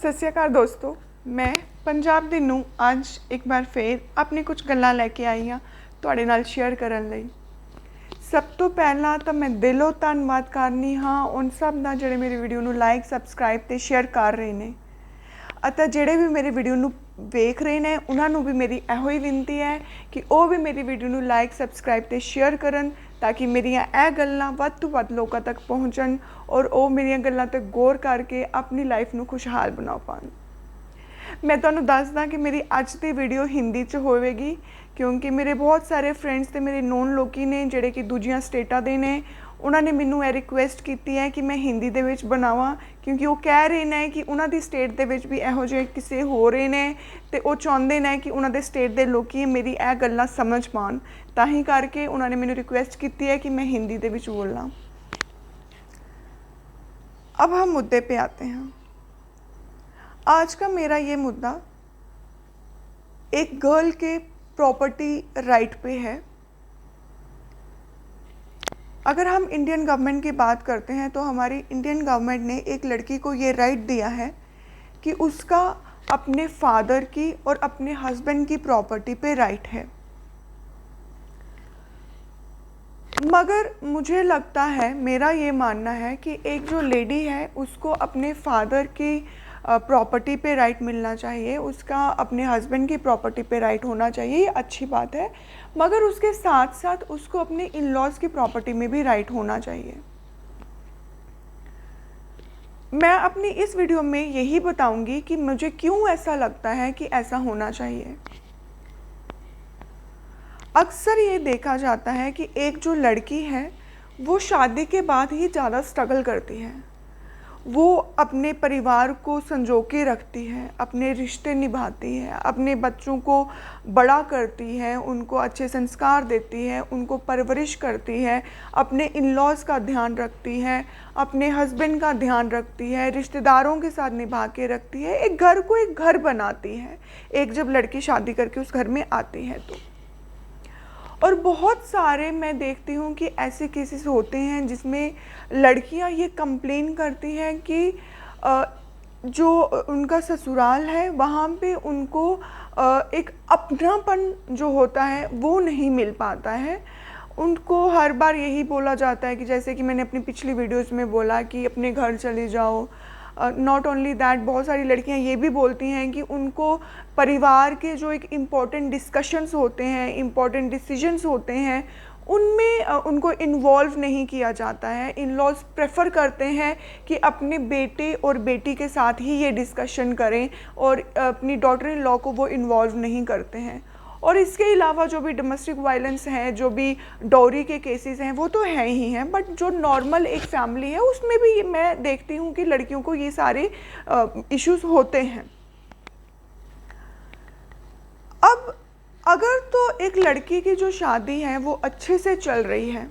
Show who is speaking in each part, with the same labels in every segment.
Speaker 1: ਸਤਿ ਸ਼੍ਰੀ ਅਕਾਲ ਦੋਸਤੋ, ਮੈਂ ਪੰਜਾਬ ਦੀ ਨੂੰ ਅੱਜ ਇੱਕ ਵਾਰ ਫੇਰ ਆਪਣੀ ਕੁਝ ਗੱਲਾਂ ਲੈ ਕੇ ਆਈ ਹਾਂ ਤੁਹਾਡੇ ਨਾਲ ਸ਼ੇਅਰ ਕਰਨ ਲਈ। ਸਭ ਤੋਂ ਪਹਿਲਾਂ ਤਾਂ ਮੈਂ ਦਿਲੋਂ ਧੰਨਵਾਦ ਕਰਨੀ ਹਾਂ ਉਨ ਸਭ ਦਾ ਜਿਹੜੇ ਮੇਰੀ ਵੀਡੀਓ ਨੂੰ ਲਾਈਕ, ਸਬਸਕ੍ਰਾਈਬ ਤੇ ਸ਼ੇਅਰ ਕਰ ਰਹੇ ਨੇ ਅਤੇ ਜਿਹੜੇ ਵੀ ਮੇਰੀ ਵੀਡੀਓ ਨੂੰ ਵੇਖ ਰਹੇ ਨੇ ਉਹਨਾਂ ਨੂੰ ਵੀ ਮੇਰੀ ਇਹੋ ਹੀ ਬੇਨਤੀ ਹੈ ਕਿ ਉਹ ਵੀ ਮੇਰੀ ਵੀਡੀਓ ਨੂੰ ਲਾਈਕ, ਸਬਸਕ੍ਰਾਈਬ ਤੇ ਸ਼ੇਅਰ ਕਰਨ ताकि मेरिया यह गल्लां वध तो वध लोगों तक पहुँचन और वो मेरिया गल्लां ते गौर करके अपनी लाइफ नूं खुशहाल बना पान। मैं तुहानूं दसदा कि मेरी अज की वीडियो हिंदी च होवेगी क्योंकि मेरे बहुत सारे फ्रेंड्स ते मेरे नोन लोग ने जिहड़े कि दूजियां स्टेटां दे ने उन्होंने मैनू यह रिक्वेस्ट की है कि मैं हिंदी दे विच बनावां क्योंकि वो कह रहे हैं कि उन्होंने स्टेट दे विच भी इहो जिहे किस्से हो रहे हैं तो वो चाहते हैं कि उन्होंने स्टेट के लोग मेरी यह गल्लां समझ पान, ताही करके उन्होंने मैनू रिक्वेस्ट की है कि मैं हिंदी दे विच बोलना। अब हम मुद्दे पे आते हैं। आज का मेरा ये मुद्दा एक गर्ल के प्रॉपर्टी राइट पे है। अगर हम इंडियन गवर्नमेंट की बात करते हैं तो हमारी इंडियन गवर्नमेंट ने एक लड़की को ये राइट दिया है कि उसका अपने फादर की और अपने हस्बैंड की प्रॉपर्टी पे राइट है। मगर मुझे लगता है, मेरा ये मानना है कि एक जो लेडी है उसको अपने फादर की प्रॉपर्टी पे राइट मिलना चाहिए, उसका अपने हस्बैंड की प्रॉपर्टी पे राइट होना चाहिए, ये अच्छी बात है। मगर उसके साथ साथ उसको अपने इन लॉज की प्रॉपर्टी में भी राइट होना चाहिए। मैं अपनी इस वीडियो में यही बताऊंगी कि मुझे क्यों ऐसा लगता है कि ऐसा होना चाहिए। अक्सर ये देखा जाता है कि एक जो लड़की है वो शादी के बाद ही ज़्यादा स्ट्रगल करती है, वो अपने परिवार को संजो के रखती है, अपने रिश्ते निभाती है, अपने बच्चों को बड़ा करती है, उनको अच्छे संस्कार देती है, उनको परवरिश करती है, अपने इन-लॉज़ का ध्यान रखती है, अपने हस्बैंड का ध्यान रखती है, रिश्तेदारों के साथ निभा के रखती है, एक घर को एक घर बनाती है एक जब लड़की शादी करके उस घर में आती है तो। और बहुत सारे मैं देखती हूँ कि ऐसे केसेस होते हैं जिसमें लड़कियाँ ये कंप्लेन करती हैं कि जो उनका ससुराल है वहाँ पे उनको एक अपनापन जो होता है वो नहीं मिल पाता है। उनको हर बार यही बोला जाता है कि जैसे कि मैंने अपनी पिछली वीडियोस में बोला कि अपने घर चले जाओ। नॉट ओनली दैट, बहुत सारी लड़कियां ये भी बोलती हैं कि उनको परिवार के जो एक इम्पॉर्टेंट डिस्कशंस होते हैं, इम्पॉर्टेंट डिसीजंस होते हैं, उनमें उनको इन्वॉल्व नहीं किया जाता है। इन लॉज प्रेफर करते हैं कि अपने बेटे और बेटी के साथ ही ये डिस्कशन करें और अपनी डॉटर इन लॉ को वो इन्वॉल्व नहीं करते हैं। और इसके अलावा जो भी डोमेस्टिक वायलेंस है, जो भी डॉरी के केसेस हैं वो तो हैं ही हैं, बट जो नॉर्मल एक फैमिली है उसमें भी मैं देखती हूँ कि लड़कियों को ये सारे इश्यूज होते हैं। अब अगर तो एक लड़की की जो शादी है वो अच्छे से चल रही है,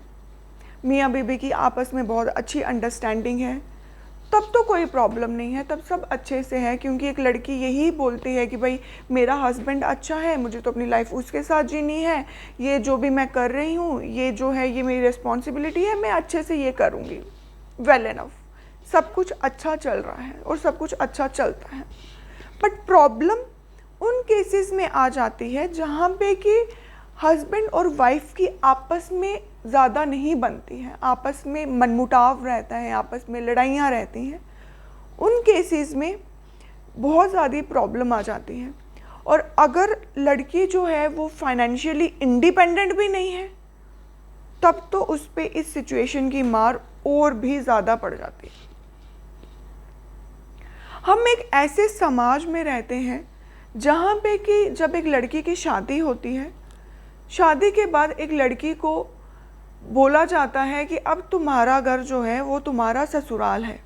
Speaker 1: मियाँ बीबी की आपस में बहुत अच्छी अंडरस्टैंडिंग है, तब तो कोई प्रॉब्लम नहीं है, तब सब अच्छे से है। क्योंकि एक लड़की यही बोलती है कि भाई मेरा हस्बैंड अच्छा है, मुझे तो अपनी लाइफ उसके साथ जीनी है, ये जो भी मैं कर रही हूँ ये जो है ये मेरी रिस्पॉन्सिबिलिटी है, मैं अच्छे से ये करूँगी, वेल इनफ, सब कुछ अच्छा चल रहा है और सब कुछ अच्छा चलता है। बट प्रॉब्लम उन केसेस में आ जाती है जहाँ पे कि हस्बैंड और वाइफ की आपस में ज़्यादा नहीं बनती है, आपस में मनमुटाव रहता है, आपस में लड़ाइयाँ रहती हैं। उन केसेस में बहुत ज़्यादा प्रॉब्लम आ जाती है। और अगर लड़की जो है वो फाइनेंशियली इंडिपेंडेंट भी नहीं है तब तो उस पर इस सिचुएशन की मार और भी ज़्यादा पड़ जाती है। हम एक ऐसे समाज में रहते हैं जहाँ पे कि जब एक लड़की की शादी होती है, शादी के बाद एक लड़की को बोला जाता है कि अब तुम्हारा घर जो है वो तुम्हारा ससुराल है।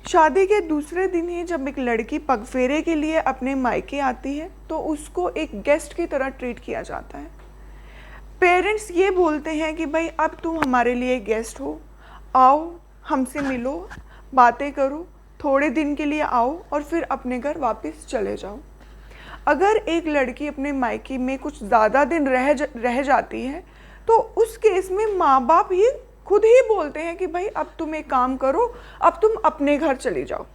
Speaker 1: शादी के दूसरे दिन ही जब एक लड़की पगफेरे के लिए अपने मायके आती है तो उसको एक गेस्ट की तरह ट्रीट किया जाता है। पेरेंट्स ये बोलते हैं कि भाई अब तुम हमारे लिए गेस्ट हो, आओ हमसे मिलो, बातें करो, थोड़े दिन के लिए आओ और फिर अपने घर वापस चले जाओ। अगर एक लड़की अपने मायके में कुछ ज़्यादा दिन रह जाती है तो उस केस में माँ बाप ही खुद ही बोलते हैं कि भाई अब तुम एक काम करो, अब तुम अपने घर चली जाओ।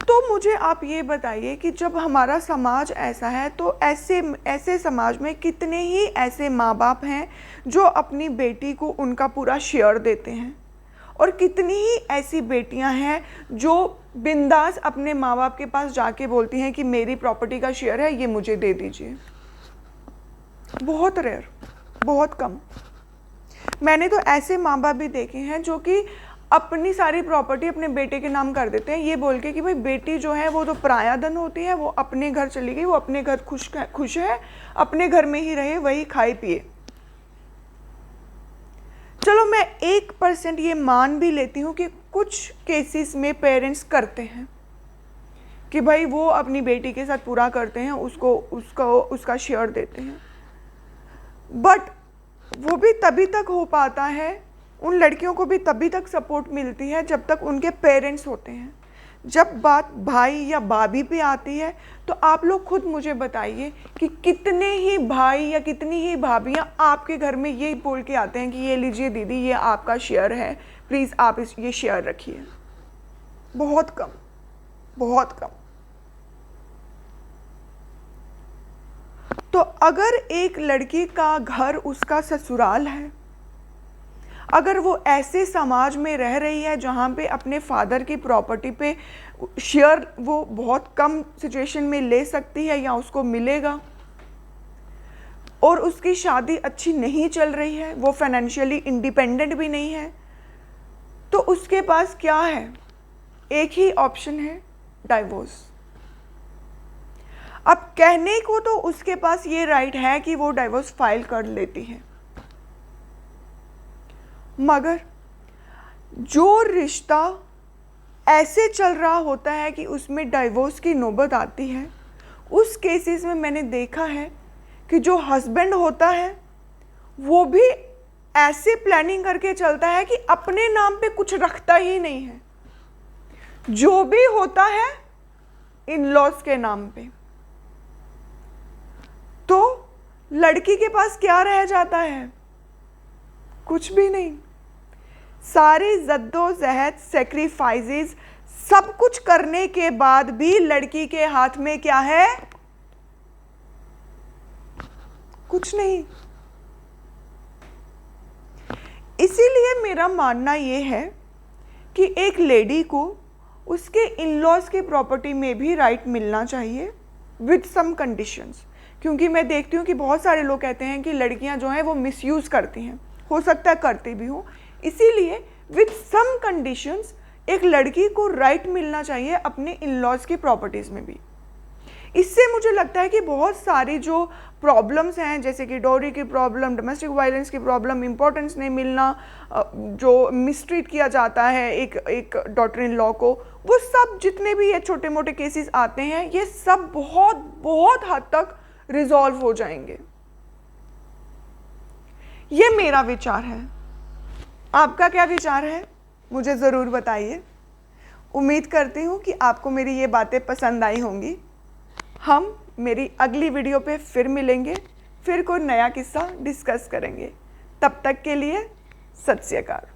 Speaker 1: तो मुझे आप ये बताइए कि जब हमारा समाज ऐसा है तो ऐसे समाज में कितने ही ऐसे माँ बाप हैं जो अपनी बेटी को उनका पूरा शेयर देते हैं, और कितनी ही ऐसी बेटियां हैं जो बिंदास अपने माँ बाप के पास जाके बोलती हैं कि मेरी प्रॉपर्टी का शेयर है, ये मुझे दे दीजिए। बहुत रेयर, बहुत कम। मैंने तो ऐसे माँ बाप भी देखे हैं जो कि अपनी सारी प्रॉपर्टी अपने बेटे के नाम कर देते हैं, ये बोल के कि भाई बेटी जो है वो तो पराया धन होती है, वो अपने घर चली गई, वो अपने घर खुश है, अपने घर में ही रहे, वही खाए पिए। चलो मैं 1% ये मान भी लेती हूँ कि कुछ केसेस में पेरेंट्स करते हैं कि भाई वो अपनी बेटी के साथ पूरा करते हैं, उसका शेयर देते हैं, बट वो भी तभी तक हो पाता है, उन लड़कियों को भी तभी तक सपोर्ट मिलती है जब तक उनके पेरेंट्स होते हैं। जब बात भाई या भाभी पे आती है तो आप लोग खुद मुझे बताइए कि कितने ही भाई या कितनी ही भाभियाँ आपके घर में ये बोल के आते हैं कि ये लीजिए दीदी, ये आपका शेयर है, प्लीज़ आप ये शेयर रखिए। बहुत कम, बहुत कम। तो अगर एक लड़की का घर उसका ससुराल है, अगर वो ऐसे समाज में रह रही है जहाँ पे अपने फादर की प्रॉपर्टी पे शेयर वो बहुत कम सिचुएशन में ले सकती है या उसको मिलेगा, और उसकी शादी अच्छी नहीं चल रही है, वो फाइनेंशियली इंडिपेंडेंट भी नहीं है, तो उसके पास क्या है? एक ही ऑप्शन है, डाइवोर्स। अब कहने को तो उसके पास ये राइट है कि वो डाइवोर्स फाइल कर लेती है, मगर जो रिश्ता ऐसे चल रहा होता है कि उसमें डाइवोर्स की नौबत आती है, उस केसेस में मैंने देखा है कि जो हस्बैंड होता है वो भी ऐसे प्लानिंग करके चलता है कि अपने नाम पे कुछ रखता ही नहीं है, जो भी होता है इन लॉज के नाम पे। तो लड़की के पास क्या रह जाता है? कुछ भी नहीं। सारी जद्दोजहद, सेक्रीफाइसेस, सब कुछ करने के बाद भी लड़की के हाथ में क्या है? कुछ नहीं। इसीलिए मेरा मानना यह है कि एक लेडी को उसके इन-लॉज की प्रॉपर्टी में भी राइट मिलना चाहिए विद सम कंडीशंस, क्योंकि मैं देखती हूँ कि बहुत सारे लोग कहते हैं कि लड़कियां जो हैं वो मिसयूज़ करती हैं, हो सकता है करती भी हो। इसीलिए विद सम कंडीशंस एक लड़की को राइट मिलना चाहिए अपने इन-लॉज की प्रॉपर्टीज़ में भी। इससे मुझे लगता है कि बहुत सारी जो प्रॉब्लम्स हैं, जैसे कि डोरी की प्रॉब्लम, डोमेस्टिक वायलेंस की प्रॉब्लम, इम्पोर्टेंस नहीं मिलना, जो मिसट्रीट किया जाता है एक डॉटर इन लॉ को, वो सब जितने भी ये छोटे मोटे केसेस आते हैं, ये सब बहुत बहुत हद तक रिजॉल्व हो जाएंगे। ये मेरा विचार है। आपका क्या विचार है? मुझे ज़रूर बताइए। उम्मीद करती हूँ कि आपको मेरी ये बातें पसंद आई होंगी। हम मेरी अगली वीडियो पे फिर मिलेंगे, फिर कोई नया किस्सा डिस्कस करेंगे। तब तक के लिए सत श्री अकाल।